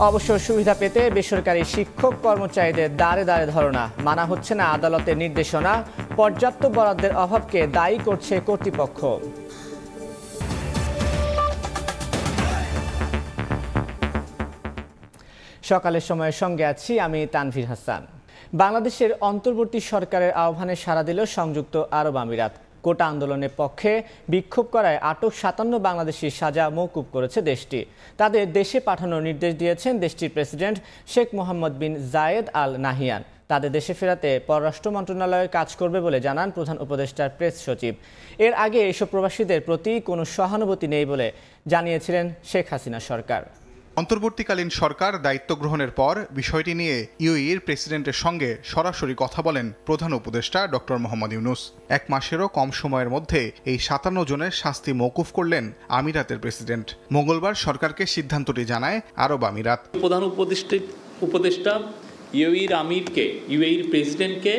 অবসর সুবিধা পেতে বেসরকারি শিক্ষক কর্মচারীদের দাঁড়ে দাঁড়ে ধরনা মানা হচ্ছে না আদালতের নির্দেশনা, পর্যাপ্ত বরাদ্দের অভাবকে দায়ী করছে কর্তৃপক্ষ। সকালের সময়ের সঙ্গে আছি আমি তানভীর হাসান। বাংলাদেশের অন্তর্বর্তী সরকারের আহ্বানে সাড়া দিল সংযুক্ত আরব আমিরাত। কোটা আন্দোলনের পক্ষে বিক্ষোভ করায় আটক ৫৭ বাংলাদেশির সাজা মওকুফ করেছে দেশটি। তাদের দেশে পাঠানোর নির্দেশ দিয়েছেন দেশটির প্রেসিডেন্ট শেখ মোহাম্মদ বিন জায়েদ আল নাহিয়ান। তাদের দেশে ফেরাতে পররাষ্ট্র মন্ত্রণালয় কাজ করবে বলে জানান প্রধান উপদেষ্টার প্রেস সচিব। এর আগে এসব প্রবাসীদের প্রতি কোনো সহানুভূতি নেই বলে জানিয়েছিলেন শেখ হাসিনা সরকার। অন্তর্বর্তীকালীন সরকার দায়িত্ব গ্রহণের পর বিষয়টি নিয়ে ইউএইর প্রেসিডেন্টের সঙ্গে সরাসরি কথা বলেন প্রধান উপদেষ্টা ডক্টর মোহাম্মদ ইউনূস। এক মাসেরও কম সময়ের মধ্যে এই ৫৭ জনের শাস্তি মওকুফ করলেন আমিরাতের প্রেসিডেন্ট। মঙ্গলবার সরকারকে সিদ্ধান্তটি জানায় আরব আমিরাত। প্রধান উপদেষ্টা ইউএইর প্রেসিডেন্টকে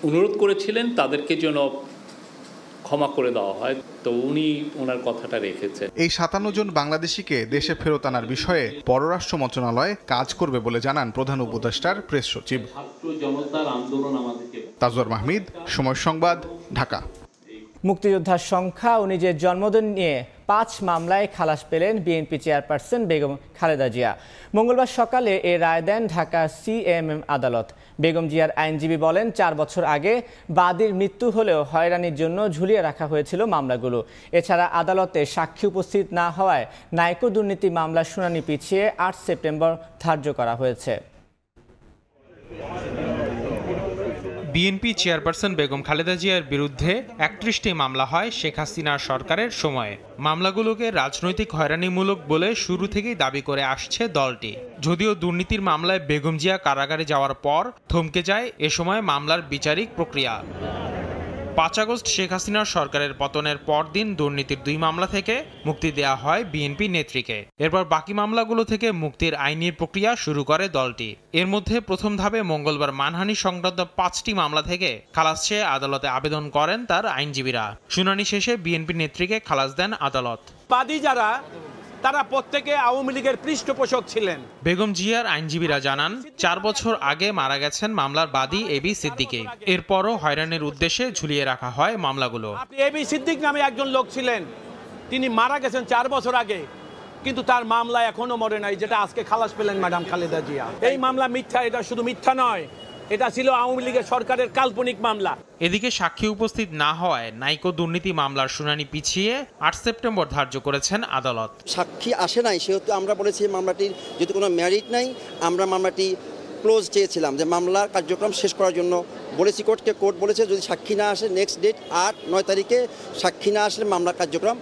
অনুরোধ করেছিলেন তাদেরকে যেন ক্ষমা করে দেওয়া হয়, তো উনি ওনার কথাটা রেখেছেন। এই ৫৭ জন বাংলাদেশিকে দেশে ফেরত আনার বিষয়ে পররাষ্ট্র মন্ত্রণালয় কাজ করবে বলে জানান প্রধান উপদেষ্টার প্রেস সচিব। তাজওয়ার মাহমিদ, সময় সংবাদ, ঢাকা। মুক্তিযোদ্ধার সংখ্যা ও নিজের জন্মদিন নিয়ে ৫ মামলায় খালাস পেলেন বিএনপি চেয়ারপারসন বেগম খালেদা জিয়া। মঙ্গলবার সকালে এ রায় দেন ঢাকার সিএমএম আদালত। বেগম জিয়ার আইনজীবী বলেন, ৪ বছর আগে বাদীর মৃত্যু হলেও হয়রানির জন্য ঝুলিয়ে রাখা হয়েছিল মামলাগুলো। এছাড়া আদালতে সাক্ষী উপস্থিত না হওয়ায় নাইকো দুর্নীতি মামলার শুনানি পিছিয়ে ৮ সেপ্টেম্বর ধার্য করা হয়েছে। বিএনপি চেয়ারপারসন বেগম খালেদা জিয়ার বিরুদ্ধে ৩১টি মামলা হয় শেখ হাসিনার সরকারের সময়ে। মামলাগুলোকে রাজনৈতিক হয়রানিমূলক বলে শুরু থেকেই দাবি করে আসছে দলটি। যদিও দুর্নীতির মামলায় বেগম জিয়া কারাগারে যাওয়ার পর থমকে যায় এ সময় মামলার বিচারিক প্রক্রিয়া। ৫ আগস্ট শেখ হাসিনার সরকারের পতনের পরদিন দুর্নীতির ২ মামলা থেকে মুক্তি দেওয়া হয় বিএনপি নেত্রীকে। এরপর বাকি মামলাগুলো থেকে মুক্তির আইনি প্রক্রিয়া শুরু করে দলটি। এর মধ্যে প্রথম ধাপে মঙ্গলবার মানহানি সংক্রান্ত ৫টি মামলা থেকে খালাস চেয়ে আদালতে আবেদন করেন তার আইনজীবীরা। শুনানি শেষে বিএনপি নেত্রীকে খালাস দেন আদালত। বাদী যারা তারা প্রত্যেকে আওয়ামী লীগের পৃষ্ঠপোষক ছিলেন। বেগম জিয়ার আইনজীবীরা জানান, ৪ বছর আগে মারা গেছেন মামলার বাদী এবি সিদ্দিকী। এরপরও হয়রানির উদ্দেশ্যে ঝুলিয়ে রাখা হয় মামলাগুলো। এবি সিদ্দিক নামে একজন লোক ছিলেন, তিনি মারা গেছেন ৪ বছর আগে, কিন্তু তার মামলা এখনো মরে নাই, যেটা আজকে খালাস পেলেন ম্যাডাম খালেদা জিয়া। এই মামলা মিথ্যা, এটা শুধু মিথ্যা নয়, এটা ছিল আওয়ামী লীগের সরকারের কাল্পনিক মামলা। এদিকে সাক্ষী উপস্থিত না হওয়ায় নাইকো দুর্নীতি মামলার শুনানি পিছিয়ে ৮ সেপ্টেম্বর ধার্য করেছেন আদালত। সাক্ষী আসে নাই, সেহেতু আমরা বলেছি মামলাটির যেহেতু কোনো মেরিট নাই, আমরা মামলাটি ক্লোজ চেয়েছিলাম, যে মামলার কার্যক্রম শেষ করার জন্য বলেছি কোর্টকে। কোর্ট বলেছে যদি সাক্ষী না আসে নেক্সট ডেট ৮-৯ তারিখে সাক্ষী না আসলে মামলার কার্যক্রম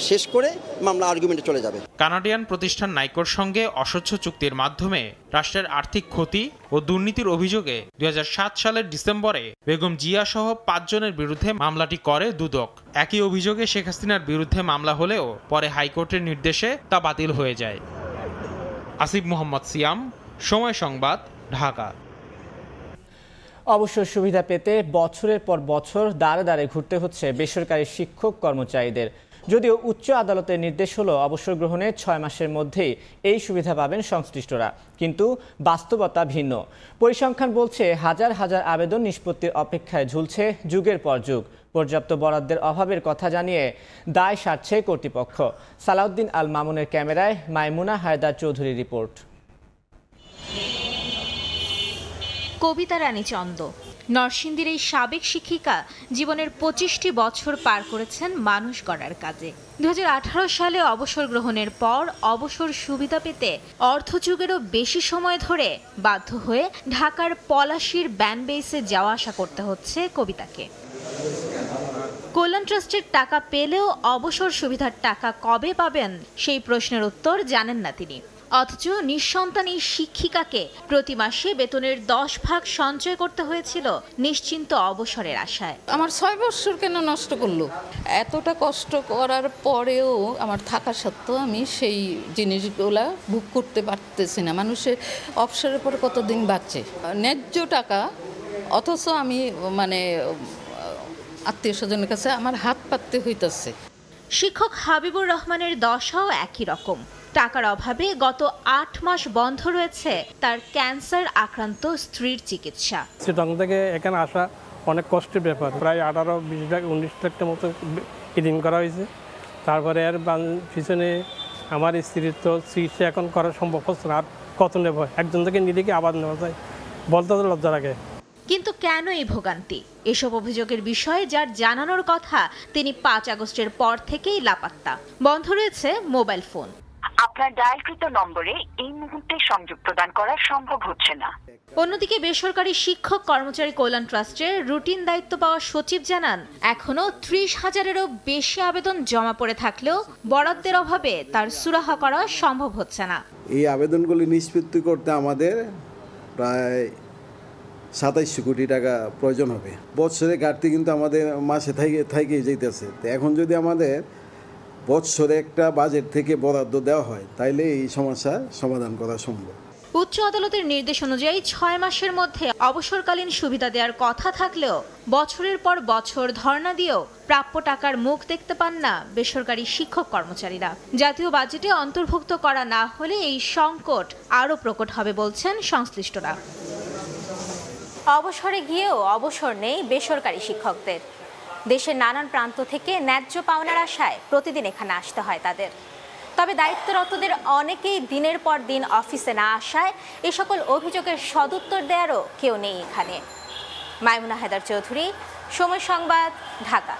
শেষ করে মামলা আর্গুমেন্টে চলে যাবে। কানাডিয়ান প্রতিষ্ঠান নাইকোর সঙ্গে অস্বচ্ছ চুক্তির মাধ্যমে রাষ্ট্রের আর্থিক ক্ষতি ও দুর্নীতির অভিযোগে ২০০৭ সালের ডিসেম্বরে বেগম জিয়া সহ ৫ জনের বিরুদ্ধে মামলাটি করে দুদক। একই অভিযোগে শেখ হাসিনার বিরুদ্ধে মামলা হলেও পরে হাইকোর্টের নির্দেশে তা বাতিল হয়ে যায়। আসিফ মোহাম্মদ সিয়াম, সময় সংবাদ, ঢাকা। অবসর সুবিধা পেতে বছরের পর বছর দাঁড়ে দাঁড়ে ঘুরতে হচ্ছে বেসরকারি শিক্ষক কর্মচারীদের। যদিও উচ্চ আদালতের নির্দেশ হলো অবসর গ্রহণের ৬ মাসের মধ্যেই এই সুবিধা পাবেন সংশ্লিষ্টরা, কিন্তু বাস্তবতা ভিন্ন। পরিসংখ্যান বলছে হাজার হাজার আবেদন নিষ্পত্তির অপেক্ষায় ঝুলছে যুগের পর যুগ। পর্যাপ্ত বরাদ্দের অভাবের কথা জানিয়ে দায় সারছে কর্তৃপক্ষ। সালাউদ্দিন আল মামুনের ক্যামেরায় মাইমুনা হায়দার চৌধুরী রিপোর্ট। কবিতা রানী চন্দ নরসিংদীর এই সাবেক শিক্ষিকা জীবনের ২৫টি বছর পার করেছেন মানুষ গড়ার কাজে। ২০১৮ সালে অবসর গ্রহণের পর অবসর সুবিধা পেতে অর্ধযুগেরও বেশি সময় ধরে বাধ্য হয়ে ঢাকার পলাশীর ব্যানবেইসে যাওয়া আসা করতে হচ্ছে কবিতাকে। কল্যাণ ট্রাস্টের টাকা পেলেও অবসর সুবিধার টাকা কবে পাবেন সেই প্রশ্নের উত্তর জানেন না তিনি। অথচ নিঃসন্তান এই শিক্ষিকাকে প্রতি মাসে বেতনের ১০ ভাগ সঞ্চয় করতে হয়েছিল নিশ্চিন্ত অবসরের আশায়। আমার ৬ বছর কেন নষ্ট করলো? এতটা কষ্ট করার পরেও আমার থাকা সত্ত্বেও আমি সেই জিনিসগুলা ভোগ করতে পারতেছি না। মানুষের অবসরের পর কতদিন বাঁচে, ন্যায্য টাকা, অথচ আমি আত্মীয় স্বজনের কাছে আমার হাত পাততে হইতেছে। শিক্ষক হাবিবুর রহমানের দশাও একই রকম। টাকার অভাবে গত 8 মাস বন্ধ রয়েছে তার ক্যান্সার আক্রান্ত স্ত্রীর চিকিৎসা। চিটাং থেকে এখানে আসা অনেক কষ্টের ব্যাপার। প্রায় 18-20 লাখ 19 লাখের মতো ঋণ করা হয়েছে। তারপরে এর পিছনে আমার স্ত্রীর তো চিকিৎসা এখন করা সম্ভব হচ্ছে না। আর কত নেব? একজন থেকে নিলে কি আবার নেওয়া যায়? বলতে তো লজ্জা লাগে। কিন্তু কেন এই ভোগান্তি? এসব অভিযোগের বিষয়ে যার জানানোর কথা তিনি 5 আগস্টের পর থেকেই লাপাত্তা। বন্ধ রয়েছে মোবাইল ফোন। আপনার ডায়ালকৃত নম্বরে এই মুহূর্তে সংযোগ প্রদান করা সম্ভব হচ্ছে না। অন্যদিকে বেসরকারি শিক্ষক কর্মচারী কল্যাণ ট্রাস্টের রুটিন দায়িত্ব পাওয়া সচিব জানান, এখনো 30,000-এরও বেশি আবেদন জমা পড়ে থাকলেও বরাদ্দের অভাবে তার সুরাহা করা সম্ভব হচ্ছে না। এই আবেদনগুলি নিষ্পত্তি করতে আমাদের প্রায় 2700 কোটি টাকা প্রয়োজন হবে। বৎসরে ঘাটতি কিন্তু আমাদের মাসে থেকেই যেতেছে। এখন যদি আমাদের বৎসরে একটা বাজেট থেকে বরাদ্দ দেওয়া হয় তাইলে এই সমস্যা সমাধান করা সম্ভব। উচ্চ আদালতের নির্দেশ অনুযায়ী 6 মাসের মধ্যে অবসরকালীন সুবিধা দেওয়ার কথা থাকলেও বছরের পর বছর ধর্ণা দিয়েও প্রাপ্য টাকার মুখ দেখতে পান না বেসরকারি শিক্ষক কর্মচারীরা। জাতীয় বাজেটে অন্তর্ভুক্ত করা না হলে এই সংকট আরও প্রকট হবে বলছেন সংশ্লিষ্টরা। অবসরে গিয়েও অবসর নেই বেসরকারি শিক্ষকদের। দেশের নানান প্রান্ত থেকে ন্যায্য পাওনার আশায় প্রতিদিন এখানে আসতে হয় তাদের। তবে দায়িত্বরতদের অনেকেই দিনের পর দিন অফিসে না আসায় এই সকল অভিযোগের সদুত্তর দেওয়ারও কেউ নেই এখানে। মাইমুনা হায়দার চৌধুরী, সময় সংবাদ, ঢাকা।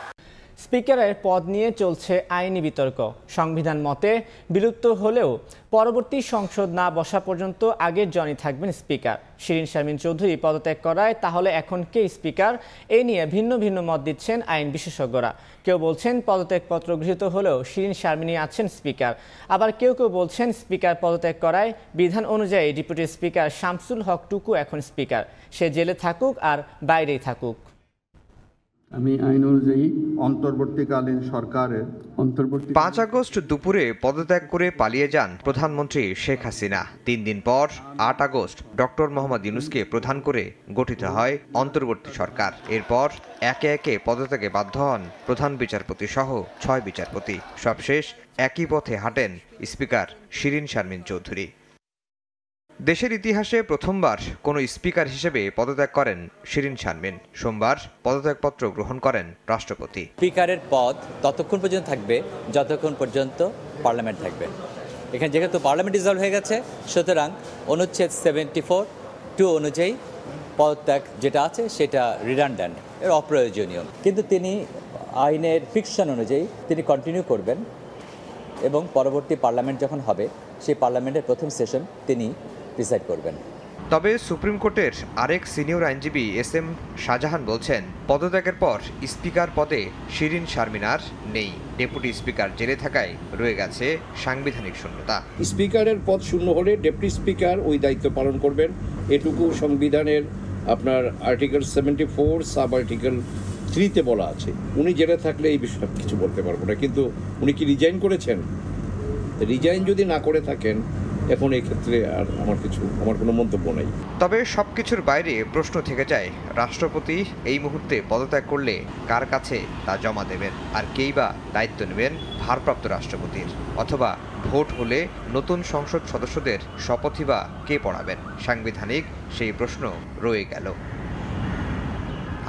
স্পিকারের পদ নিয়ে চলছে আইনি বিতর্ক। সংবিধান মতে বিলুপ্ত হলেও পরবর্তী সংসদ না বসা পর্যন্ত আগের জনই থাকবেন স্পিকার। শিরিন শারমিন চৌধুরী পদত্যাগ করায় তাহলে এখন কে স্পিকার? এই নিয়ে ভিন্ন ভিন্ন মত দিচ্ছেন আইন বিশেষজ্ঞরা। কেউ বলছেন পদত্যাগপত্র গৃহীত হলেও শিরিন শারমিনই আছেন স্পিকার। আবার কেউ কেউ বলছেন স্পিকার পদত্যাগ করায় বিধান অনুযায়ী ডেপুটি স্পিকার শামসুল হক টুকু এখন স্পিকার। সে জেলে থাকুক আর বাইরেই থাকুক। আমি আইন অনুযায়ী অন্তর্বর্তীকালীন সরকারের 5 আগস্ট দুপুরে পদত্যাগ করে পালিয়ে যান প্রধানমন্ত্রী শেখ হাসিনা। 3 দিন পর 8 আগস্ট ডক্টর মোহাম্মদ ইউনূসকে প্রধান করে গঠিত হয় অন্তর্বর্তী সরকার। এরপর একে একে পদত্যাগে বাধ্য হন প্রধান বিচারপতি সহ 6 বিচারপতি। সবশেষ একই পথে হাঁটেন স্পিকার শিরিন শারমিন চৌধুরী। দেশের ইতিহাসে প্রথমবার কোনো স্পিকার হিসেবে পদত্যাগ করেন শিরিন শারমিন। সোমবার পদত্যাগপত্র গ্রহণ করেন রাষ্ট্রপতি। স্পিকারের পদ ততক্ষণ পর্যন্ত থাকবে যতক্ষণ পর্যন্ত পার্লামেন্ট থাকবে। এখানে যেহেতু পার্লামেন্ট ডিসলভ হয়ে গেছে, সুতরাং অনুচ্ছেদ 74(2) অনুযায়ী পদত্যাগ যেটা আছে সেটা রিডান্ডেন্ট, এর অপ্রয়োজনীয়। কিন্তু তিনি আইনের ফিকশন অনুযায়ী তিনি কন্টিনিউ করবেন এবং পরবর্তী পার্লামেন্ট যখন হবে সেই পার্লামেন্টের প্রথম সেশন তিনি ডিসাইড করবেন। তবে সুপ্রিম কোর্টের আরেক সিনিয়র আইনজীবী এস.এম. শাহজাহান বলছেন, পদত্যাগের পর স্পিকার পদে শিরিন শারমিন আর নেই। ডেপুটি স্পিকার জেলে থাকায় রয়ে গেছে সাংবিধানিক শূন্যতা। স্পিকারের পদ শূন্য হলে ডেপুটি স্পিকার ওই দায়িত্ব পালন করবেন। এটুকু সংবিধানের আপনার আর্টিকেল 74 সাব আর্টিকেল 3-তে বলা আছে। উনি জেলে থাকলে এই বিষয়ে কিছু বলতে পারবো না। কিন্তু উনি কি রিজাইন করেছেন? রিজাইন যদি না করে থাকেন এখন এই ক্ষেত্রে আর আমার কোনো মন্তব্য নাই। তবে সবকিছুর বাইরে প্রশ্ন থেকে যায়, রাষ্ট্রপতি এই মুহূর্তে পদত্যাগ করলে কার কাছে তা জমা দেবেন? আর কেই বা দায়িত্ব নেবেন ভারপ্রাপ্ত রাষ্ট্রপতির? অথবা ভোট হলে নতুন সংসদ সদস্যদের শপথই বা কে পড়াবেন? সাংবিধানিক সেই প্রশ্ন রয়ে গেল।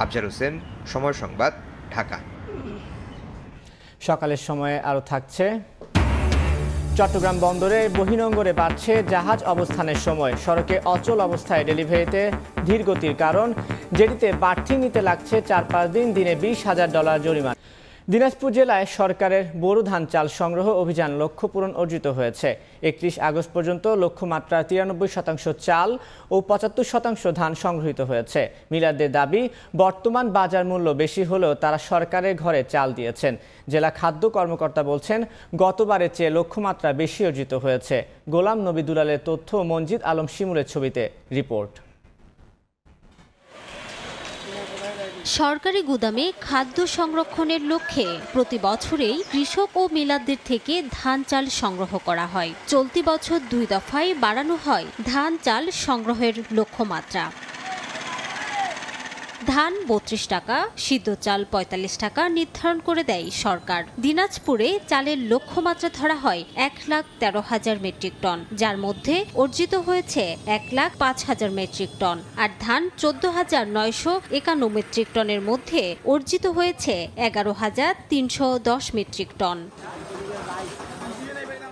আফজার হোসেন, সময় সংবাদ, ঢাকা। সকালের সময়ে আরও থাকছে, চট্টগ্রাম বন্দরে বহির্নোঙরে বাড়ছে জাহাজ অবস্থানের সময়। সড়কে অচল অবস্থায় ডেলিভারিতে ধীরগতির কারণ, জেটিতে বার্থিং নিতে লাগছে 4-5 দিন, দিনে $20,000 জরিমানা। দিনাজপুর জেলায় সরকারের বোরো ধান চাল সংগ্রহ অভিযান লক্ষ্য পূরণ অর্জিত হয়েছে। 31 আগস্ট পর্যন্ত লক্ষ্যমাত্রার 93% চাল ও 75% ধান সংগৃহীত হয়েছে। মিলারদের দাবি, বর্তমান বাজার মূল্য বেশি হলেও তারা সরকারের ঘরে চাল দিয়েছেন। জেলা খাদ্য কর্মকর্তা বলছেন, গতবারের চেয়ে লক্ষ্যমাত্রা বেশি অর্জিত হয়েছে। গোলাম নবী দুলালের তথ্য, মনজিদ আলম শিমুলের ছবিতে রিপোর্ট। সরকারি গুদামে খাদ্য সংরক্ষণের লক্ষ্যে প্রতি বছরেই কৃষক ও মিলাদদের থেকে ধান চাল সংগ্রহ করা হয়। চলতি বছর 2 দফায় বাড়ানো হয় ধান চাল সংগ্রহের লক্ষ্যমাত্রা। ধান 32 টাকা, সিদ্ধ চাল 45 টাকা নির্ধারণ করে দেয় সরকার। দিনাজপুরে চালের লক্ষ্যমাত্রা ধরা হয় 1,13,000 মেট্রিক টন, যার মধ্যে অর্জিত হয়েছে 1,05,000 মেট্রিক টন, আর ধান 14,951 মেট্রিক টনের মধ্যে অর্জিত হয়েছে 11,310 মেট্রিক টন।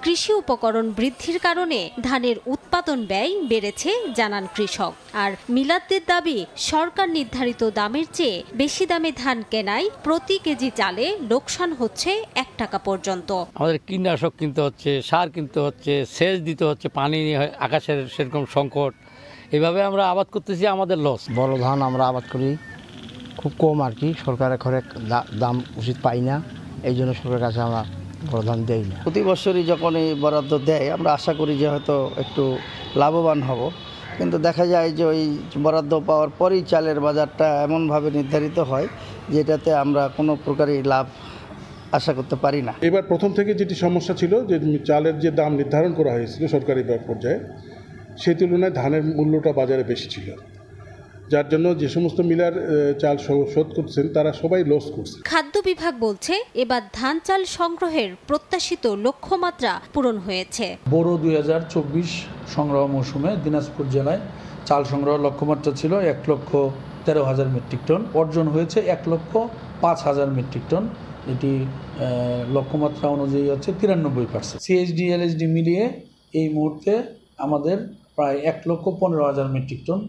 কৃষি উপকরণ বৃদ্ধির কারণে ধানের উৎপাদন ব্যয় বেড়েছে জানান কৃষক। আর মিলাদদের দাবি, সরকার নির্ধারিত দামের চেয়ে বেশি দামে ধান কেনায় প্রতি কেজি চালে লোকসান হচ্ছে 1 টাকা পর্যন্ত। আমাদের কীটনাশক কিনতে হচ্ছে, সার কিনতে হচ্ছে, সেচ দিতে হচ্ছে, পানি আকাশের সেরকম সংকট, এভাবে আমরা আবাদ করতেছি, আমাদের লস। বড় ধান আমরা আবাদ করি খুব কম আর কি, সরকারের ঘরে দাম উচিত পাই না, এই জন্য সরকারের কাছে আমরা প্রধান দেই না। প্রতি বছরই যখন এই বরাদ্দ দেয় আমরা আশা করি যে হয়তো একটু লাভবান হব, কিন্তু দেখা যায় যে ওই বরাদ্দ পাওয়ার পরেই চালের বাজারটা এমনভাবে নির্ধারিত হয় যেটাতে আমরা কোনো প্রকারই লাভ আশা করতে পারি না। এবার প্রথম থেকে যেটি সমস্যা ছিল যে চালের যে দাম নির্ধারণ করা হয়েছিল সরকারি পর্যায়ে, সেই তুলনায় ধানের মূল্যটা বাজারে বেশি ছিল, যার জন্য যে সমস্ত মিলার চাল শোধ করছেন তারা সবাই লস করছে। খাদ্য বিভাগ বলছে এবার ধান চাল সংগ্রহের প্রত্যাশিত লক্ষ্যমাত্রা পূরণ হয়েছে। বোরো 2024 সংগ্রহ মৌসুমে দিনাজপুর জেলায় চাল সংগ্রহ লক্ষ্যমাত্রা ছিল 1,13,000 মেট্রিক টন, অর্জন হয়েছে 1,05,000 মেট্রিক টন। এটি লক্ষ্যমাত্রা অনুযায়ী হচ্ছে 93%। সিএসডি এলএসডি মিলিয়ে এই মুহূর্তে আমাদের প্রায় 1,15,000 মেট্রিক টন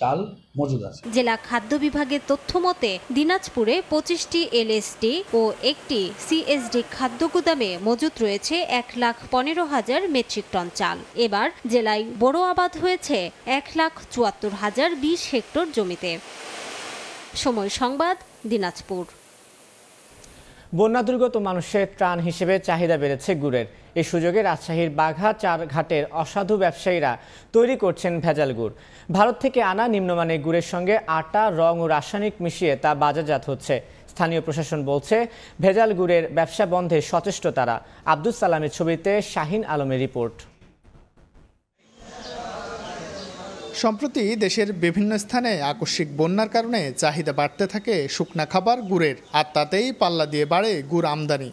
চাল মজুদ আছে। জেলা খাদ্য বিভাগের তথ্য মতে দিনাজপুরে 25টি এলএসডি ও একটি সিএসডি খাদ্য গুদামে মজুদ রয়েছে 1,15,000 মেট্রিক টন চাল। এবার জেলায় বড় আবাদ হয়েছে 1,74,020 হেক্টর জমিতে। সময় সংবাদ, দিনাজপুর। বন্যা দুর্গত মানুষের ত্রাণ হিসেবে চাহিদা বেড়েছে গুড়ের। এই সুযোগে রাজশাহীর বাঘা চার ঘাটের অসাধু ব্যবসায়ীরা তৈরি করছেন ভেজাল গুড়। ভারত থেকে আনা নিম্নমানের গুড়ের সঙ্গে আটা, রং ও রাসায়নিক মিশিয়ে তা বাজারজাত হচ্ছে। স্থানীয় প্রশাসন বলছে ভেজাল গুড়ের ব্যবসা বন্ধে সচেষ্ট তারা। আব্দুল সালামের ছবিতে শাহিন আলমের রিপোর্ট। সম্প্রতি দেশের বিভিন্ন স্থানে আকস্মিক বন্যার কারণে চাহিদা বাড়তে থাকে শুকনা খাবার গুড়ের, আর তাতেই পাল্লা দিয়ে বাড়ে গুড় আমদানি।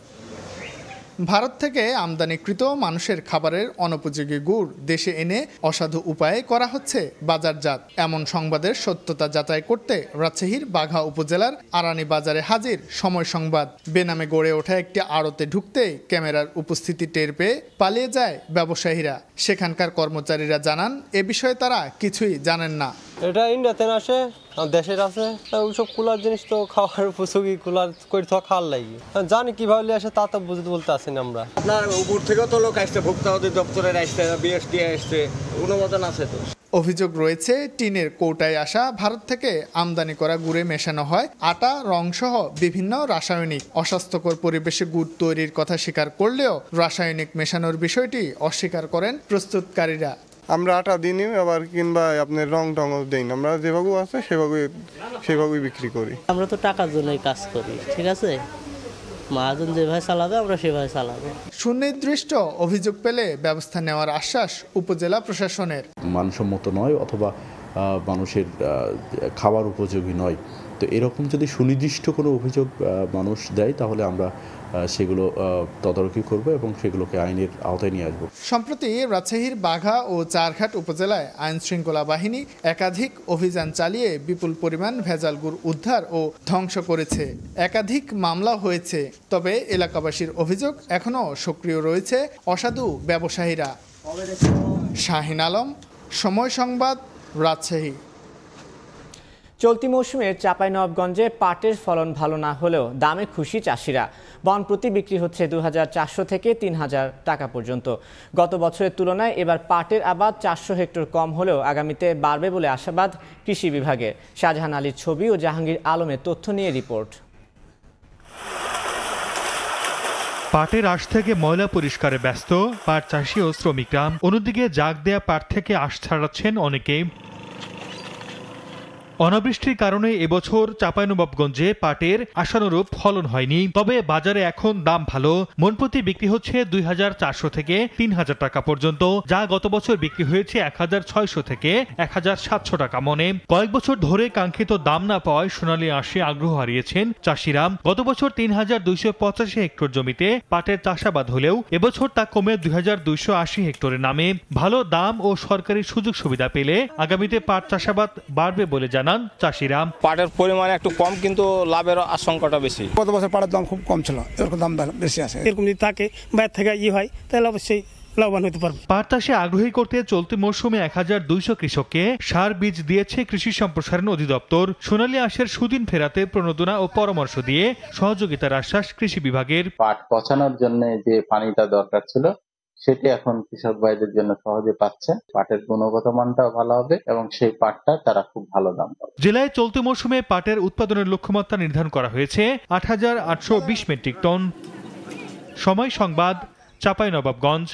ভারত থেকে আমদানিকৃত মানুষের খাবারের অনুপযোগী গুড় দেশে এনে অসাধু উপায়ে করা হচ্ছে বাজারজাত। এমন সংবাদের সত্যতা যাচাই করতে রাজশাহীর বাঘা উপজেলার আরানি বাজারে হাজির সময় সংবাদ। বেনামে গড়ে ওঠা একটি আড়তে ঢুকতেই ক্যামেরার উপস্থিতি টের পেয়ে পালিয়ে যায় ব্যবসায়ীরা। সেখানকার কর্মচারীরা জানান এ বিষয়ে তারা কিছুই জানেন না। এটা ইন্ডিয়াতে আসে, দেশের আছে, ওইসব কুলার জিনিস তো খাওয়ার উপযোগী, কুলার করে তো খাওয়ার লাগে। জানি কিভাবে আসে তা তো বলতে আসি না আমরা। আপনার উপর থেকেও তো লোক আসছে, ভোক্তা অধিদপ্তরের আসছে, বিএসটি আসছে, অনুমোদন আছে তো। অভিযোগ রয়েছে টিনের কৌটায় আসা ভারত থেকে আমদানি করা গুড়ে মেশানো হয় আটা, রং সহ বিভিন্ন রাসায়নিক। অস্বাস্থ্যকর পরিবেশে গুড় তৈরির কথা স্বীকার করলেও রাসায়নিক মেশানোর বিষয়টি অস্বীকার করেন প্রস্তুতকারীরা। আমরা আটা দিইনি, আবার কিংবা আপনার রং টংও দিই না, আমরা যেভাবে আছে সেভাবেই বিক্রি করি। আমরা তো টাকার জন্যই কাজ করি, ঠিক আছে, মহাজন যেভাবে চালাবে আমরা সেভাবে চালাবো। সুনির্দিষ্ট অভিযোগ পেলে ব্যবস্থা নেওয়ার আশ্বাস উপজেলা প্রশাসনের। মানসম্মত নয় অথবা মানুষের খাবার উপযোগী নয়, তো এরকম যদি সুনির্দিষ্ট কোনো অভিযোগ মানুষ দেয় তাহলে আমরা সেগুলো তদারকি করব এবং সেগুলোকে আইনের আওতায় নিয়ে আসব। সম্প্রতি রাজশাহীর বাঘা ও চারঘাট উপজেলায় আইন শৃঙ্খলা বাহিনী একাধিক অভিযান চালিয়ে বিপুল পরিমাণ ভেজাল গুড় উদ্ধার ও ধ্বংস করেছে। একাধিক মামলা হয়েছে, তবে এলাকাবাসীর অভিযোগ এখনও সক্রিয় রয়েছে অসাধু ব্যবসায়ীরা। শাহিন আলম, সময় সংবাদ, রাজশাহী। চলতি মৌসুমে চাঁপাইনবাবগঞ্জে পাটের ফলন ভালো না হলেও দামে খুশি চাষিরা। বন প্রতি বিক্রি হচ্ছে 2,400 থেকে 3,000 টাকা পর্যন্ত। গত বছরের তুলনায় এবার পাটের আবাদ 400 হেক্টর কম হলেও আগামীতে বাড়বে বলে আশাবাদ কৃষি বিভাগের। শাহজাহান আলীর ছবি ও জাহাঙ্গীর আলমের তথ্য নিয়ে রিপোর্ট। পাটের আঁশ থেকে ময়লা পরিষ্কারে ব্যস্ত পাট চাষি ও শ্রমিকরা। অন্যদিকে জাগ দেয়া পাট থেকে আঁশ ছাড়াচ্ছেন অনেকেই। অনাবৃষ্টির কারণে এবছর চাঁপাইনবাবগঞ্জে পাটের আশানুরূপ ফলন হয়নি, তবে বাজারে এখন দাম ভালো। মন প্রতি বিক্রি হচ্ছে ২,৪০০ থেকে ৩,০০০ টাকা পর্যন্ত, যা গত বছর বিক্রি হয়েছে ১,৬০০ থেকে ১,৭০০ টাকা মনে। কয়েক বছর ধরে কাঙ্ক্ষিত দাম না পাওয়ায় সোনালী আঁশে আগ্রহ হারিয়েছেন চাষিরা। গত বছর ৩,২৮৫ হেক্টর জমিতে পাটের চাষাবাদ হলেও এবছর তা কমে ২,২৮০ হেক্টরে নামে। ভালো দাম ও সরকারি সুযোগ সুবিধা পেলে আগামীতে পাট চাষাবাদ বাড়বে বলে জানান চাষিরা। পাটের পরিমাণ একটু কম, কিন্তু লাভের আশঙ্কাটা বেশি। গত বছর পাটের দাম খুব কম ছিল, এরকম দাম বেশি আছে। এরকম যদি থাকে বাইরে থেকে হয় তাহলে অবশ্যই লাভবান হতে পারবে। পাট চাষে আগ্রহী করতে চলতি মৌসুমে ১,২০০ কৃষককে সার বীজ দিয়েছে কৃষি সম্প্রসারণ অধিদপ্তর। সোনালী আঁশের সুদিন ফেরাতে প্রণোদনা ও পরামর্শ দিয়ে সহযোগিতার আশ্বাস কৃষি বিভাগের। পাট পচানোর জন্য যে পানিটা দরকার ছিল সেটি এখন কৃষক ভাইদের জন্য সহজে পাচ্ছে। পাটের গুণগত মানটাও ভালো হবে এবং সেই পাটটা তারা খুব ভালো দাম পাবে। জেলায় চলতি মৌসুমে পাটের উৎপাদনের লক্ষ্যমাত্রা নির্ধারণ করা হয়েছে ৮,৮২০ মেট্রিক টন। সময় সংবাদ, চাঁপাইনবাবগঞ্জ।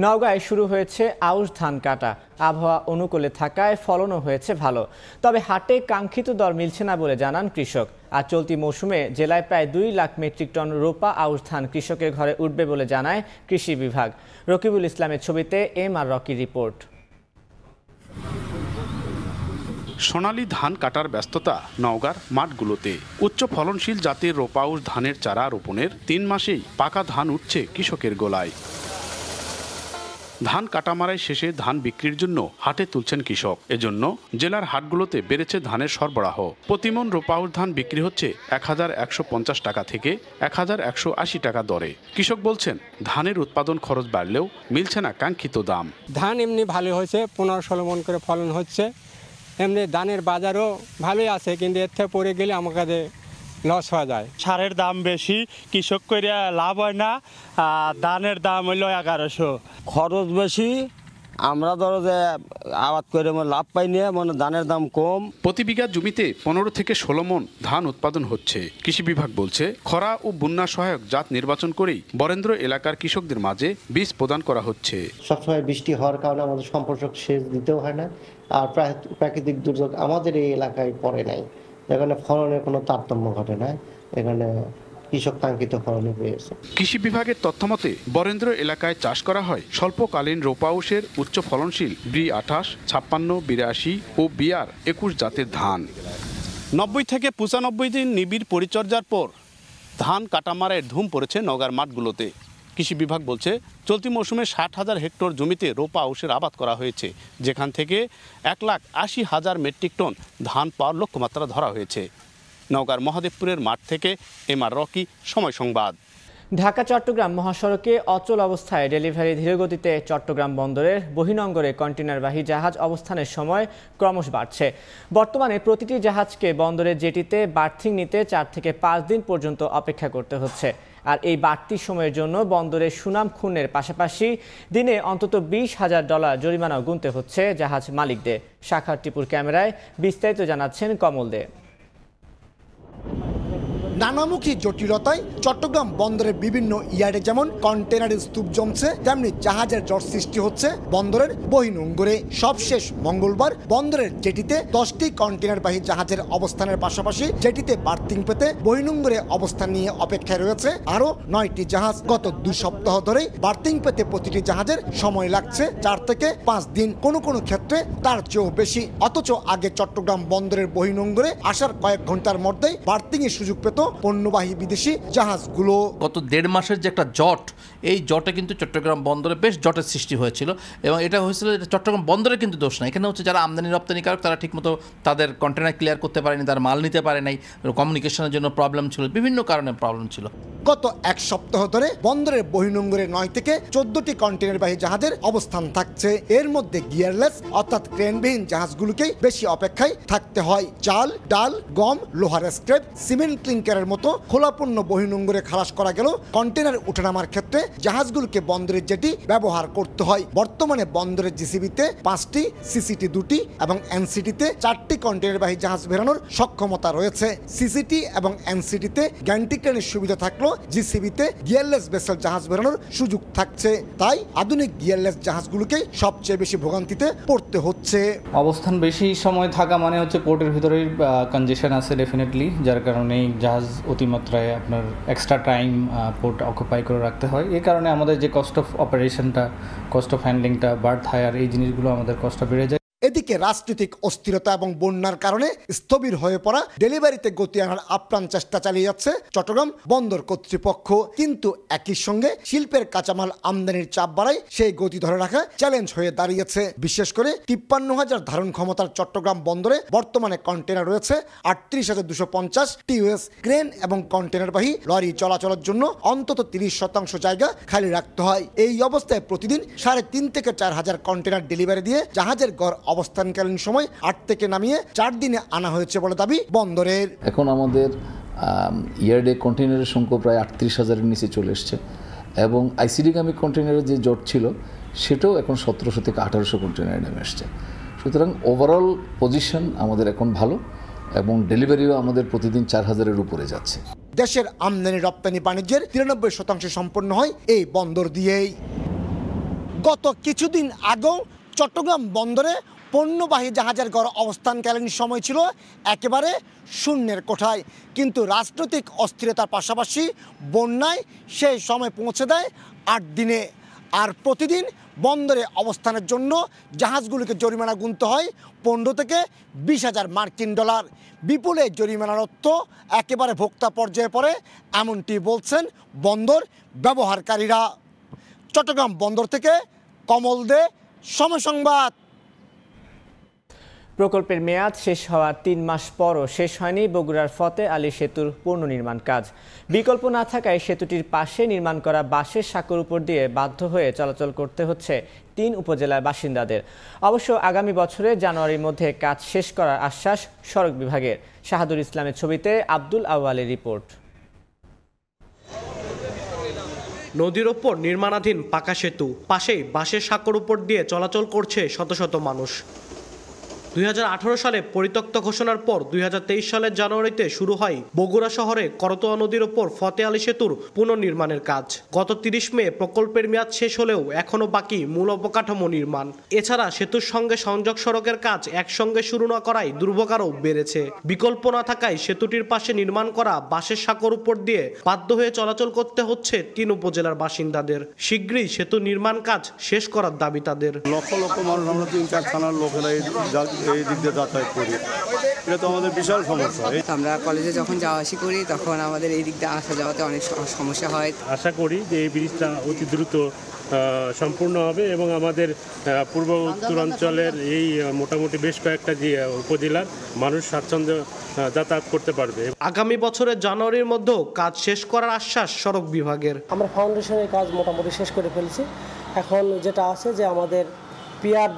নওগাঁয় শুরু হয়েছে আউশ ধান কাটা। আবহাওয়া অনুকূলে থাকায় ফলনও হয়েছে ভালো, তবে হাটে কাঙ্ক্ষিত দর মিলছে না বলে জানান কৃষক। আর চলতি মৌসুমে জেলায় প্রায় ২ লাখ মেট্রিক টন রোপা আউশ ধান কৃষকের ঘরে উঠবে বলে জানায় কৃষি বিভাগ। রকিবুল ইসলামের ছবিতে MR রকি রিপোর্ট। সোনালী ধান কাটার ব্যস্ততা নওগাঁর মাঠগুলোতে। উচ্চ ফলনশীল জাতের রোপা আউশ ধানের চারা রোপণের ৩ মাসেই পাকা ধান উঠছে কৃষকের গোলায়। ধান কাটামারাই শেষে ধান বিক্রির জন্য হাটে তুলছেন কৃষক। এজন্য জেলার হাটগুলোতে বেড়েছে ধানের সরবরাহ। প্রতিমন রোপা আউশ ধান বিক্রি হচ্ছে ১,১৫০ টাকা থেকে ১,১৮০ টাকা দরে। কৃষক বলছেন ধানের উৎপাদন খরচ বাড়লেও মিলছে না কাঙ্ক্ষিত দাম। ধান এমনি ভালো হয়েছে, ১৫-১৬ মণ করে ফলন হচ্ছে। এমনি ধানের বাজারও ভালোই আছে, কিন্তু এর থেকে পরে গেলে আমার কাছে লস হয়ে যায়। সারের দাম বেশি, কৃষক করে লাভ হয় না। ধানের দাম হইল ১১০০। খরচ বেশি, আমরা ধরো যে আবাদ করে লাভ পাই না, মানে ধানের দাম কম। প্রতি বিঘা জমিতে ১৫ থেকে ১৬ মণ ধান উৎপাদন হচ্ছে। কৃষি বিভাগ বলছে খরা ও বন্যা সহায়ক জাত নির্বাচন করেই বরেন্দ্র এলাকার কৃষকদের মাঝে বীজ প্রদান করা হচ্ছে। সবসময় বৃষ্টি হওয়ার কারণে আমাদের সম্প্রসারক সেচ দিতেও হয় না, আর প্রাকৃতিক দুর্যোগ আমাদের এই এলাকায় পড়ে নাই, এখানে ফলনের কোনো তারতম্য ঘটে না, এখানে কৃষক কাঙ্ক্ষিত ফলনই পেয়েছে। কৃষি বিভাগের তথ্যমতে বরেন্দ্র এলাকায় চাষ করা হয় স্বল্পকালীন রোপা আউশের উচ্চ ফলনশীল B28, 56, 82 ও BR 21 জাতের ধান। 90 থেকে 95 দিন নিবিড় পরিচর্যার পর ধান কাটামারায় ধুম পড়েছে নওগাঁর মাঠগুলোতে। কৃষি বিভাগ বলছে চলতি মৌসুমে ৬০,০০০ হেক্টর জমিতে রোপা আউশের আবাদ করা হয়েছে, যেখান থেকে ১,৮০,০০০ মেট্রিক টন ধান পাওয়ার লক্ষ্যমাত্রা ধরা হয়েছে। নওগাঁর মহাদেবপুরের মাঠ থেকে MR রকি, সময় সংবাদ। ঢাকা চট্টগ্রাম মহাসড়কে অচল অবস্থায় ডেলিভারি ধীরগতিতে চট্টগ্রাম বন্দরের বহিনঙ্গরে কন্টেনারবাহী জাহাজ অবস্থানের সময় ক্রমশ বাড়ছে। বর্তমানে প্রতিটি জাহাজকে বন্দরের জেটিতে বার্থিং নিতে ৪ থেকে ৫ দিন পর্যন্ত অপেক্ষা করতে হচ্ছে। আর এই বাড়তি সময়ের জন্য বন্দরের সুনাম ক্ষুণ্ণের পাশাপাশি দিনে অন্তত $২০,০০০ জরিমানাও গুনতে হচ্ছে জাহাজ মালিকদের। শাখার টিপুর ক্যামেরায় বিস্তারিত জানাচ্ছেন কমল দে। নানামুখী জটিলতায় চট্টগ্রাম বন্দরের বিভিন্ন ইয়ার্ডে যেমন কন্টেনারের স্তূপ জমছে, তেমনি জাহাজের জট সৃষ্টি হচ্ছে বন্দরের বহির্নোঙরে। সবশেষ মঙ্গলবার বন্দরের জেটিতে 10টি কন্টেনারবাহী জাহাজের অবস্থানের পাশাপাশি জেটিতে বার্থিং পেতে বহির্নোঙরে অবস্থান নিয়ে অপেক্ষায় রয়েছে আরও 9টি জাহাজ। গত 2 সপ্তাহ ধরেই বার্থিং পেতে প্রতিটি জাহাজের সময় লাগছে 4 থেকে 5 দিন, কোনো কোনো ক্ষেত্রে তার চেয়েও বেশি। অথচ আগে চট্টগ্রাম বন্দরের বহির্নোঙরে আসার কয়েক ঘন্টার মধ্যেই বার্থিংয়ের সুযোগ পেত পণ্যবাহী বিদেশি জাহাজগুলো। গত 1.5 মাসের যে একটা জট, এই জটে কিন্তু চট্টগ্রাম বন্দরে বেশ জটের সৃষ্টি হয়েছিল, এবং এটা হয়েছিল চট্টগ্রাম বন্দরে কিন্তু দোষ না। এখানে হচ্ছে যারা আমদানি রপ্তানিকারক তারা ঠিকমতো তাদের কন্টেনার ক্লিয়ার করতে পারেনি, তার মাল নিতে পারে নাই, কমিউনিকেশনের জন্য প্রবলেম ছিল, বিভিন্ন কারণে প্রবলেম ছিল। গত 1 সপ্তাহ ধরে বন্দরের বহির্নোঙরে 9 থেকে 14টি কন্টেনারবাহী জাহাজের অবস্থান থাকছে। এর মধ্যে গিয়ারলেস অর্থাৎ ক্রেনবিহীন জাহাজগুলোকেই বেশি অপেক্ষায় থাকতে হয়। চাল, ডাল, গম, লোহার স্ক্র্যাপ, সিমেন্ট ক্লিংকের প্রথমবারের মতো খোলাপূর্ণ বহির্নোঙরে খালাস করা গেল কন্টেনার উঠানামার ক্ষেত্রে জাহাজগুলোকে বন্দরের জেটি ব্যবহার করতে হয়। বর্তমানে বন্দরের জিসিবিতে 5টি, সিসিটি 2টি এবং এনসিটিতে 4টি কন্টেনারবাহী জাহাজ বেরানোর সক্ষমতা রয়েছে। সিসিটি এবং এনসিটিতে গ্যান্টি ক্রেনের সুবিধা থাকলেও জিসিবিতে গিয়ারলেস ভেসেল জাহাজ বেরানোর সুযোগ থাকছে। তাই আধুনিক গিয়ারলেস জাহাজগুলোকে সবচেয়ে বেশি ভোগান্তিতে পড়তে হচ্ছে। অবস্থান বেশি সময় থাকা মানে হচ্ছে পোর্টের ভিতরেই কনজেশন আছে ডেফিনেটলি, যার কারণে জাহাজ অতিমাত্রায় আপনার এক্সট্রা টাইম পোর্ট অকুপাই করে রাখতে হয়। এই কারণে আমাদের যে কস্ট অফ অপারেশনটা, কস্ট অফ হ্যান্ডলিংটা, বার্থ হায়ার, এই জিনিসগুলো আমাদের কষ্টটা বেড়ে যায়। এদিকে রাজনৈতিক অস্থিরতা এবং বন্যার কারণে স্থবির হয়ে পড়া ডেলিভারিতে গতি আনার আপ্রাণ চেষ্টা চালিয়ে যাচ্ছে চট্টগ্রাম বন্দর কর্তৃপক্ষ। কিন্তু একই সঙ্গে শিল্পের কাঁচামাল আমদানির চাপ বাড়ায় সেই গতি ধরে রাখা চ্যালেঞ্জ হয়ে দাঁড়িয়েছে। বিশেষ করে 53,000 ধারণ ক্ষমতার চট্টগ্রাম বন্দরে বর্তমানে কন্টেনার রয়েছে 38,250 টিউএস। ক্রেন এবং কন্টেনারবাহী লরি চলাচলের জন্য অন্তত 30% জায়গা খালি রাখতে হয়। এই অবস্থায় প্রতিদিন 3.5 থেকে 4,000 কন্টেনার ডেলিভারি দিয়ে জাহাজের গড় অবস্থানকালীন সময় 8 থেকে নামিয়ে 4 দিনে আনা হয়েছে বলে দাবি বন্দরের। এখন আমাদের ইয়ার্ডে কন্টেনারের সংখ্যা প্রায় 38,000-এর নিচে চলে এসছে এবং আইসিডিগামী কন্টেনারের যে জট ছিল সেটাও এখন 1700 থেকে 1800 কন্টেনারে নেমে আসছে। সুতরাং ওভারঅল পজিশন আমাদের এখন ভালো এবং ডেলিভারিও আমাদের প্রতিদিন 4000-এর উপরে যাচ্ছে। দেশের আমদানি রপ্তানি বাণিজ্যের 93% সম্পন্ন হয় এই বন্দর দিয়েই। গত কিছুদিন আগেও চট্টগ্রাম বন্দরে পণ্যবাহী জাহাজের গড় অবস্থানকালীন সময় ছিল একেবারে শূন্যের কোঠায়। কিন্তু রাজনৈতিক অস্থিরতার পাশাপাশি বন্যায় সেই সময় পৌঁছে দেয় 8 দিনে। আর প্রতিদিন বন্দরে অবস্থানের জন্য জাহাজগুলোকে জরিমানা গুনতে হয় 15 থেকে 20,000 মার্কিন ডলার। বিপুল এই জরিমানার অর্থ একেবারে ভোক্তা পর্যায়ে পড়ে, এমনটি বলছেন বন্দর ব্যবহারকারীরা। চট্টগ্রাম বন্দর থেকে কমল দে, সময় সংবাদ। প্রকল্পের মেয়াদ শেষ হওয়ার 3 মাস পরও শেষ হয়নি বগুড়ার ফতে আলী সেতুর পুনর্নির্মাণ কাজ। বিকল্প না থাকায় সেতুটির পাশে নির্মাণ করা বাঁশের সাঁকোর উপর দিয়ে বাধ্য হয়ে চলাচল করতে হচ্ছে 3 উপজেলার বাসিন্দাদের। অবশ্য আগামী বছরের জানুয়ারির মধ্যে কাজ শেষ করার আশ্বাস সড়ক বিভাগের। শাহাদুল ইসলামের ছবিতে আব্দুল আউয়ালের রিপোর্ট। নদীর ওপর নির্মাণাধীন পাকা সেতু, পাশেই বাঁশের সাঁকোর উপর দিয়ে চলাচল করছে শত শত মানুষ। 2018 সালে পরিত্যক্ত ঘোষণার পর 2023 সালের জানুয়ারিতে শুরু হয় বগুড়া শহরে করতোয়া নদীর ওপর ফতে আলী সেতুর পুনর্নির্মাণের কাজ। গত 30 মে প্রকল্পের মেয়াদ শেষ হলেও এখনও বাকি মূল অবকাঠামো নির্মাণ। এছাড়া সেতুর সঙ্গে সংযোগ সড়কের কাজ একসঙ্গে শুরু না করায় দুর্ভোগও বেড়েছে। বিকল্প না থাকায় সেতুটির পাশে নির্মাণ করা বাঁশের সাঁকোর উপর দিয়ে বাধ্য হয়ে চলাচল করতে হচ্ছে 3 উপজেলার বাসিন্দাদের। শীঘ্রই সেতু নির্মাণ কাজ শেষ করার দাবি তাদের। লক্ষ লক্ষ মানুষ, আমরা 3-4 থানার লোকেরা এই দিক দিয়ে যাতায়াত করি, এটা তো আমাদের বিশাল সমস্যা। আমরা কলেজে যখন যাওয়া আসি করি তখন আমাদের এই দিক দিয়ে আসা যাওয়াতে অনেক সমস্যা হয়। আশা করি যে এই ব্রিজটা অতি দ্রুত সম্পূর্ণ হবে এবং আমাদের পূর্ব উত্তরাঞ্চলের এই মোটামুটি বেশ কয়েকটা যে উপজেলার মানুষ স্বাচ্ছন্দ্য যাতায়াত করতে পারবে। আগামী বছরের জানুয়ারির মধ্যেও কাজ শেষ করার আশ্বাস সড়ক বিভাগের। আমরা ফাউন্ডেশনের কাজ মোটামুটি শেষ করে ফেলছি। এখন যেটা আছে যে আমাদের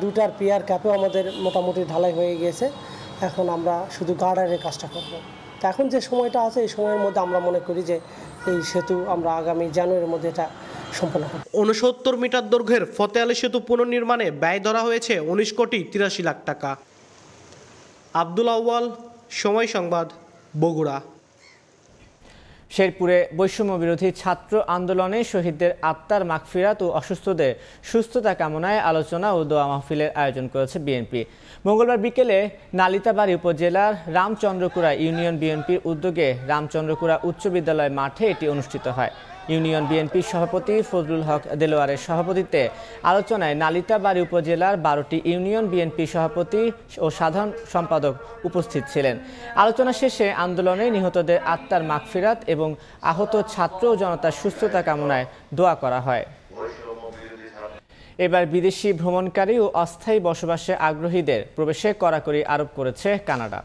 দুটার পিয়ার ক্যাপেও আমাদের মোটামুটি ঢালাই হয়ে গিয়েছে। এখন আমরা শুধু গার্ডারের কাজটা করব। তো এখন যে সময়টা আছে এই সময়ের মধ্যে আমরা মনে করি যে এই সেতু আমরা আগামী জানুয়ারির মধ্যে এটা সম্পন্ন করব। 69 মিটার দৈর্ঘ্যের ফতে আলী সেতু পুনর্নির্মাণে ব্যয় ধরা হয়েছে 19,83,00,000 টাকা। আব্দুল আউয়াল, সময় সংবাদ, বগুড়া। শেরপুরে বৈষম্য বিরোধী ছাত্র আন্দোলনে শহীদদের আত্মার মাগফিরাত ও অসুস্থদের সুস্থতা কামনায় আলোচনা ও দোয়া মাহফিলের আয়োজন করেছে বিএনপি। মঙ্গলবার বিকেলে নালিতাবাড়ী উপজেলার রামচন্দ্রকুড়া ইউনিয়ন বিএনপির উদ্যোগে রামচন্দ্রকুড়া উচ্চ বিদ্যালয় মাঠে এটি অনুষ্ঠিত হয়। ইউনিয়ন বিএনপির সভাপতি ফজলুল হক দেলোয়ারের সভাপতিত্বে আলোচনায় নালিতাবাড়ী উপজেলার 12টি ইউনিয়ন বিএনপি সভাপতি ও সাধারণ সম্পাদক উপস্থিত ছিলেন। আলোচনা শেষে আন্দোলনে নিহতদের আত্মার মাগফিরাত এবং আহত ছাত্র ও জনতার সুস্থতা কামনায় দোয়া করা হয়। এবার বিদেশি ভ্রমণকারী ও অস্থায়ী বসবাসে আগ্রহীদের প্রবেশে কড়াকড়ি আরোপ করেছে কানাডা।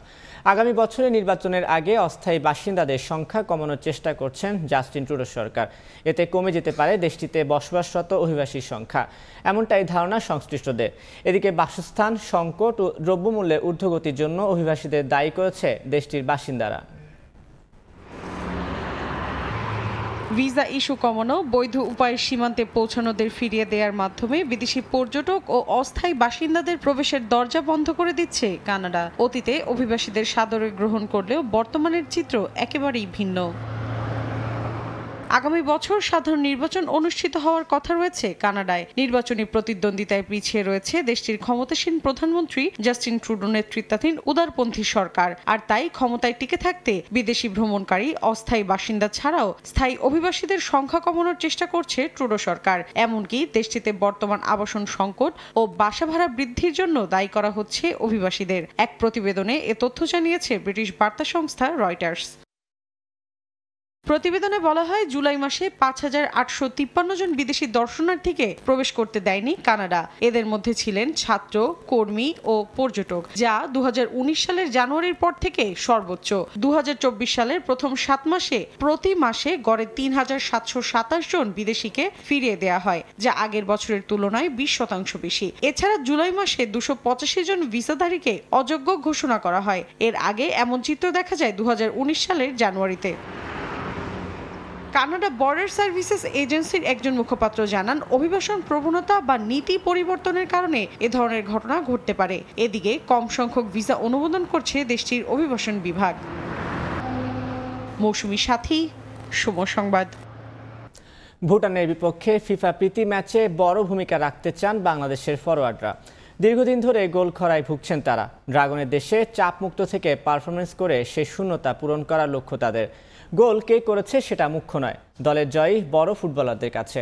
আগামী বছরের নির্বাচনের আগে অস্থায়ী বাসিন্দাদের সংখ্যা কমানোর চেষ্টা করছেন জাস্টিন ট্রুডো সরকার। এতে কমে যেতে পারে দেশটিতে বসবাসরত অভিবাসীর সংখ্যা, এমনটাই ধারণা সংশ্লিষ্টদের। এদিকে বাসস্থান সংকট ও দ্রব্যমূল্যের ঊর্ধ্বগতির জন্য অভিবাসীদের দায়ী করেছে দেশটির বাসিন্দারা। ভিসা ইস্যু কমানো, বৈধ উপায়ে সীমান্তে পৌঁছানোদের ফিরিয়ে দেওয়ার মাধ্যমে বিদেশি পর্যটক ও অস্থায়ী বাসিন্দাদের প্রবেশের দরজা বন্ধ করে দিচ্ছে কানাডা। অতীতে অভিবাসীদের সাদরে গ্রহণ করলেও বর্তমানের চিত্র একেবারেই ভিন্ন। আগামী বছর সাধারণ নির্বাচন অনুষ্ঠিত হওয়ার কথা রয়েছে কানাডায়। নির্বাচনী প্রতিদ্বন্দ্বিতায় পিছিয়ে রয়েছে দেশটির ক্ষমতাসীন প্রধানমন্ত্রী জাস্টিন ট্রুডো নেতৃত্বাধীন উদারপন্থী সরকার। আর তাই ক্ষমতায় টিকে থাকতে বিদেশি ভ্রমণকারী, অস্থায়ী বাসিন্দা ছাড়াও স্থায়ী অভিবাসীদের সংখ্যা কমানোর চেষ্টা করছে ট্রুডো সরকার। এমনকি দেশটিতে বর্তমান আবাসন সংকট ও বাসা ভাড়া বৃদ্ধির জন্য দায়ী করা হচ্ছে অভিবাসীদের। এক প্রতিবেদনে এ তথ্য জানিয়েছে ব্রিটিশ বার্তা সংস্থা রয়টার্স। প্রতিবেদনে বলা হয়, জুলাই মাসে ৫,৮৫৩ জন বিদেশি দর্শনার্থীকে প্রবেশ করতে দেয়নি কানাডা। এদের মধ্যে ছিলেন ছাত্র, কর্মী ও পর্যটক, যা ২০১৯ সালের জানুয়ারির পর থেকে সর্বোচ্চ। ২০২৪ সালের প্রথম ৭ মাসে প্রতি মাসে গড়ে ৩,৭২৭ জন বিদেশিকে ফিরিয়ে দেওয়া হয়, যা আগের বছরের তুলনায় ২০% বেশি। এছাড়া জুলাই মাসে ২৮৫ জন ভিসাধারীকে অযোগ্য ঘোষণা করা হয়। এর আগে এমন চিত্র দেখা যায় ২০১৯ সালের জানুয়ারিতে। কানাডা বর্ডার সার্ভিসেস এজেন্সির একজন মুখপাত্র জানান, অভিবাসন প্রবণতা বা নীতি পরিবর্তনের কারণে এ ধরনের ঘটনা ঘটতে পারে। এদিকে কম সংখ্যক ভিসা অনুমোদন করছে দেশটির অভিবাসন বিভাগ। মৌসুমী সাথী, সময় সংবাদ। ভুটানের বিপক্ষে ফিফা প্রীতি ম্যাচে বড় ভূমিকা রাখতে চান বাংলাদেশের ফরোয়ার্ডরা। দীর্ঘদিন ধরে গোল খরায় ভুগছেন তারা। ড্রাগনের দেশে চাপমুক্ত থেকে পারফরমেন্স করে সেই শূন্যতা পূরণ করার লক্ষ্য তাদের। গোল কে করেছে সেটা মুখ্য নয়, দলের জয়ই বড় ফুটবলারদের কাছে।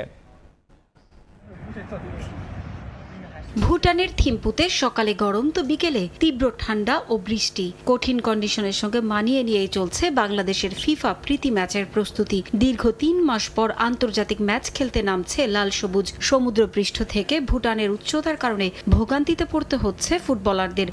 ভুটানের থিম্পুতে সকালে গরম তো বিকেলে তীব্র ঠান্ডা ও বৃষ্টি। কঠিন কন্ডিশনের সঙ্গে মানিয়ে নিয়েই চলছে বাংলাদেশের ফিফা প্রীতি ম্যাচের প্রস্তুতি। দীর্ঘ ৩ মাস পর আন্তর্জাতিক ম্যাচ খেলতে নামছে লাল সবুজ। সমুদ্রপৃষ্ঠ থেকে ভুটানের উচ্চতার কারণে ভোগান্তিতে পড়তে হচ্ছে ফুটবলারদের।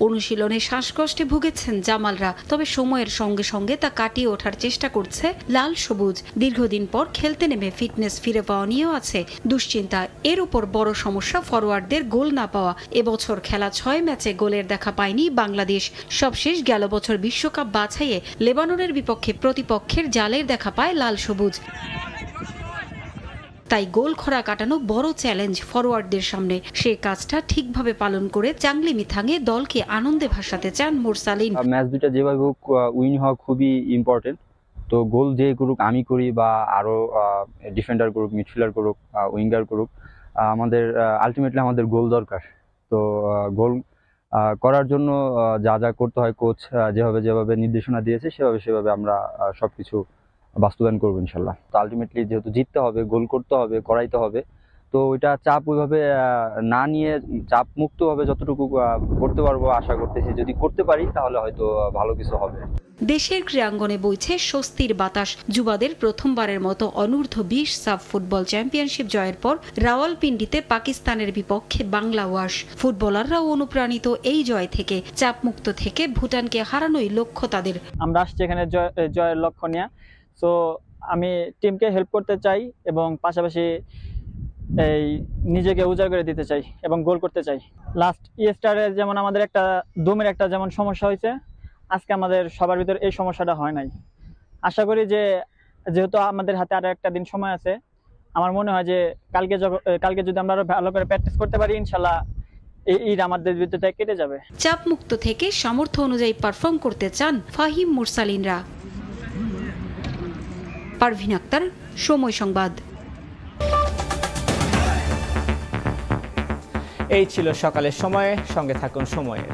অনুশীলনে শ্বাসকষ্টে ভুগেছেন জামালরা, তবে সময়ের সঙ্গে সঙ্গে তা কাটিয়ে ওঠার চেষ্টা করছে লাল সবুজ। দীর্ঘদিন পর খেলতে নেমে ফিটনেস ফিরে পাওয়া নিয়েও আছে দুশ্চিন্তা। এর উপর বড় সমস্যা ফরোয়ার্ডদের গোল না পাওয়া। এবছর খেলা ৬ ম্যাচে গোলের দেখা পায়নি বাংলাদেশ। সবশেষ গেল বছর বিশ্বকাপ বাছাইয়ে লেবাননের বিপক্ষে প্রতিপক্ষের জালের দেখা পায় লাল সবুজ। তাই গোল খরা কাটানো বড় চ্যালেঞ্জ ফরোয়ার্ডদের সামনে। সেই কাজটা ঠিকভাবে পালন করে চাংলি মিথাঙে দলকে আনন্দে ভাসাতে চান মুরসালিন। ম্যাচ দুটা যেভাবে উইন হওয়া খুবই ইম্পর্টেন্ট। তো গোল যে করুক, আমি করি বা আরো ডিফেন্ডার করুক, মিডফিল্ডার করুক, উইঙ্গার করুক, আমাদের আলটিমেটলি আমাদের গোল দরকার। তো গোল করার জন্য যা যা করতে হয় কোচ যেভাবে নির্দেশনা দিয়েছে সেভাবে আমরা সবকিছু বাস্তবায়ন করবো ইনশাল্লাহ। তো আলটিমেটলি যেহেতু জিততে হবে, গোল করতে হবে, করাইতে হবে, তো ওইটা চাপ ওইভাবে না নিয়ে চাপ মুক্তভাবে যতটুকু করতে পারবো আশা করতেছি। যদি করতে পারি তাহলে হয়তো ভালো কিছু হবে। দেশের ক্রীড়াঙ্গনে বইছে স্বস্তির বাতাস। যুবাদের প্রথমবারের মতো অনূর্ধ্ব ২০ সাফ ফুটবল চ্যাম্পিয়নশিপ জয়ের পর রাওয়ালপিন্ডিতে পাকিস্তানের বিপক্ষে বাংলা ওয়াশ। ফুটবলাররাও অনুপ্রাণিত এই জয় থেকে। চাপমুক্ত থেকে ভুটানকে হারানোই লক্ষ্য তাদের। আমরা আসছি এখানে জয়ের লক্ষ্য নিয়ে। সো আমি টিমকে হেল্প করতে চাই এবং পাশাপাশি এই নিজেকে উজাড় করে দিতে চাই এবং গোল করতে চাই। লাস্ট ইস্টারে যেমন আমাদের একটা দমের একটা যেমন সমস্যা হয়েছে, আজকে আমাদের সবার ভিতর এই সমস্যাটা হয় নাই। আশা করি যে যেহেতু আমাদের হাতে আরো একটা দিন সময় আছে, আমার মনে হয় যে কালকে যদি আমরা আরো ভালো করে প্র্যাকটিস করতে পারি ইনশাল্লাহ এই আমাদের ভিতরে কেটে যাবে। চাপমুক্ত থেকে সামর্থ্য অনুযায়ী পারফর্ম করতে চান ফাহিম মুরসালিনরা। পারভিন আক্তার, সময় সংবাদ। এই ছিল সকালের সময়ে, সঙ্গে থাকুন সময়ের।